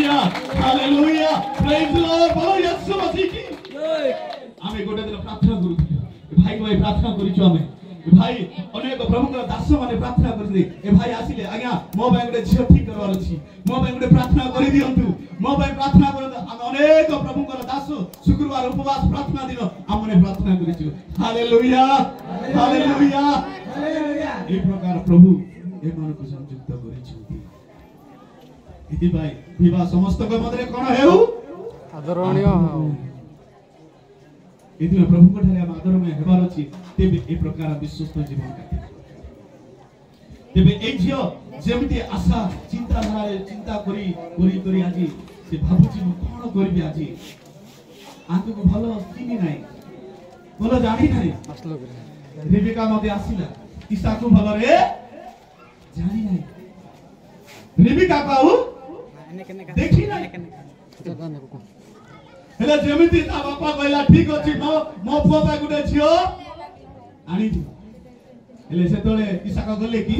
Hallelujah hallelujah praise the Lord बोलो यीशु मसीह की आमे गोटे दिन प्रार्थना करू भाई भाई प्रार्थना करिछु आमे भाई अनेक प्रभु का दास माने प्रार्थना करले ए भाई आसिले आज्ञा मो भाई गोटे झियो ठीक करवार अछि मो भाई गोटे प्रार्थना करि दियंतु मो भाई प्रार्थना करत हम अनेक प्रभु का दास शुक्रवार उपवास प्रार्थना दिन हमने प्रार्थना करिछु हालेलुया हालेलुया हालेलुया ए प्रकार प्रभु ए मन को संयुक्त करिछु इति भाई विवाह समस्त को मधरे कोन हेउ आदरणीय इति प्रभु को ठारे हम आदरमय हेबार अछि तेबे ए प्रकार विश्वस्त जीवन काटे तेबे ए झियो जेमिति आशा चिंता धारे चिंता करी आजी से भाबुची मु कोन करबी आजी आंतु को भलो चिनी नाही भलो जानी नाही रिबिका मते आसिला ईसा को भलो रे जानी नाही रिबिका काऊ देखी नाही हेले जेमिति ता बापा कहला ठीक अछि मो पुआ पा गुटे छियो आनी दी हेले से तोले ईसा का गले की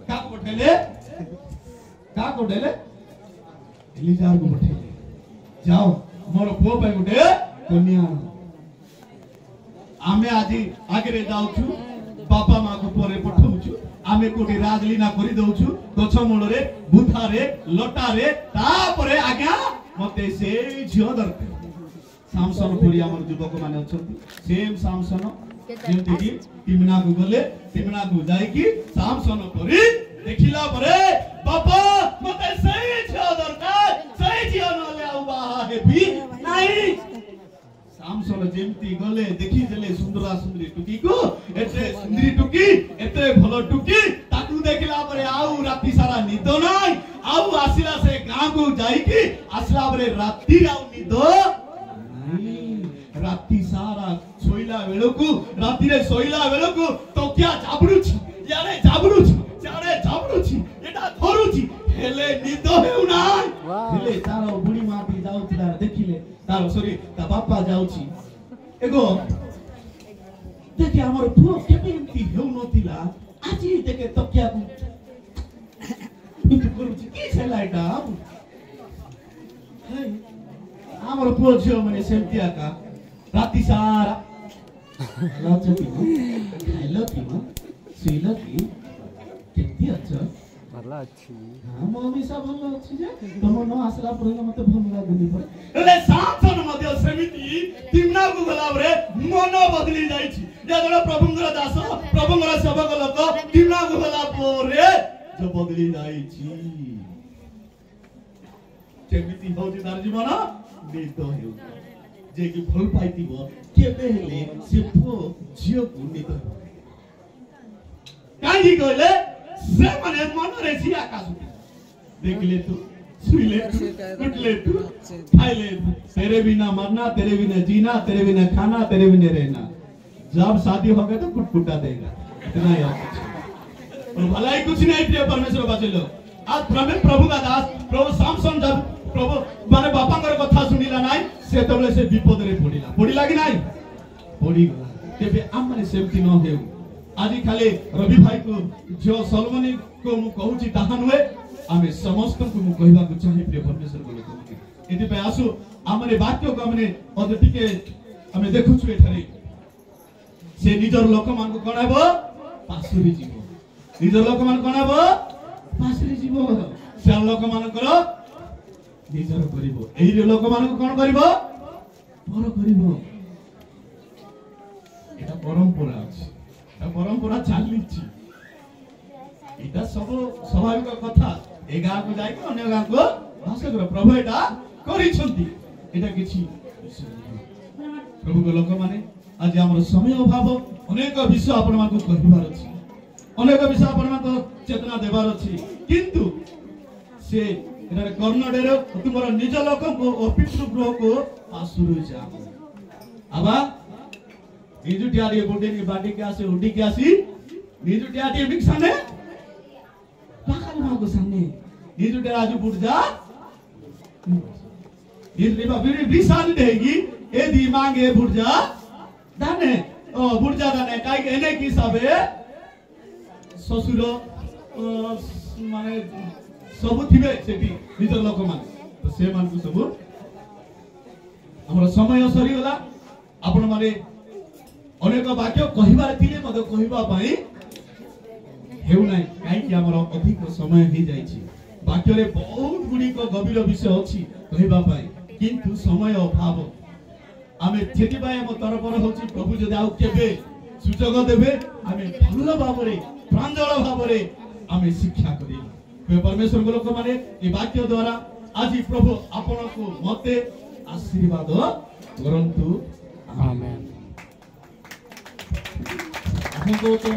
का पठेले एलिजार को पठेले जाओ मोर पुआ पा गुटे कन्या आमे आजी आगे जाउछु बापा मां को परे पठौछु आमे कोटी राजलीना करि दउछु गछ मूल रे बुथा रे लटा रे तापरे आज्ञा मते से झियो दरकार सामसन पुरी हमर युवक माने अछंती सेम सामसन जेंति कि तिमना को गले तिमना को जाई कि सामसन पुरी देखिला परे बाबा मते सही झियो दरकार सही झियो नले आउ बाहा हेबी नाही सामसन जेंति गले देखि देले सुंदरा सुंदरी टुकी को एते सुंदरी टुकी एते भलो टुकी ताकू देखिला परे आउ राती सारा निद नाही आउ आसिला से गां को जाई कि आसिला परे राती आउ निद राती सारा सोइला बेलकु राती रे सोइला बेलकु तो क्या जाबडुछि यारे जाबडुछि एटा धरुछि हेले निद हेउ नाय हेले तारो बुढी माटी जाउतिला देखिले तारो सॉरी ता बापा जाउछि एगो देखि हमर पुओ केमेंती हेउ नतिला आजि देखे तकिया को करूछि की छला एटा हमर पुओ झियो माने सेमतिया का राती सारा लाचती खाइलो की सीलो की केती अच्छा भला अछि हां मम्मी सब भलो अछि जे तम न आसला परले मते भल लागुनी पर एले सामसन मध्ये समिति तिमना को गलाबरे मन बदली जाईछि जे जण प्रभुंगर दास प्रभुंगर सेवक लोक तिमना को गला परे जो बदली जाईछि केमिति होछि तार जीवन नित हेउ जे कि भल पाइतिबो केबे हेले से पो झियो को नित काई कहले से माने मन रे सी आकाश देखले तू सुइले तू उठले तू खाइले तेरे बिना मरना तेरे बिना जीना तेरे बिना खाना तेरे बिना रहना जब शादी हो गए तो कुटकुटा देगा इतना याद और भलाई कुछ नहीं प्रिय परमेश्वर बाचे लोग आज प्रभु का दास प्रभु सामसन जब प्रभु माने बापांगर कथा सुनिला नाही से तबले से विपद रे पडिला कि नाही पडी गला तेबे हम माने सेमति न हेउ आदि खाली रवि भाई को जो सलमनी को मु कहूची ताहा नुए आमे समस्त को मु कहबा को चाहि प्रिय परमेश्वर को कहूची एति पे आसु हमरे वाक्य को हमने अदटिके हमें देखुछु एठारे से निजर लोक मान को कणाबो पासुरी जीव निजर लोक मान कणाबो पासुरी जीव से लोक मान करो निजर करिवो एही लोक मान को कोन करिवो पर करिवो एटा परंपरा अछि एटा परंपरा चालिछि एटा सब स्वाभाविक कथा ए गां को जाय के अन्य गां को भाषा कर प्रभु एटा करिसंती एटा किछि प्रभु को लोक माने आज हमर समय अभाव अनेक विषय आपण मान को कहिबार अछि अनेक विषय आपण मान को चेतना देबार अछि किंतु से एटा कर्णडेर तुमर निज लोक को अपितृ ग्रह को आसुरु जा आबा निजुटियारी बोडेनी बाडी के आसे उडी के आसी निजुटियाटी मिक्सने पाखल मागो सामने निजुटिया राजू बुट जा निजुटिया बिरी बिसान देगी ए दी मांगे बुट जा दाने ओ बुट जा दाने काई एने की हिसाबे ससुर माने सब थिबे सेठी निज लोक माने तो से मान सब हमर समय सरी गला आपण माने अनेक वाक्य कहिबार थिले मते कहिबा पई हेउ नै काई कि हमर अधिक समय ही जाई छी वाक्य रे बहुत गुडी को गभीर विषय अछि कहिबा पई किंतु समय अभाव आमे जेति पई हम तरफर होछि प्रभु जदि आउ केबे सुजोग देबे आमे भलो भाबरे प्रांजल भाबरे आमे शिक्षा करिबा हे परमेश्वर को लोक माने ए वाक्य द्वारा आज प्रभु आपण को मते आशीर्वाद करंतु आमेन। हमको तो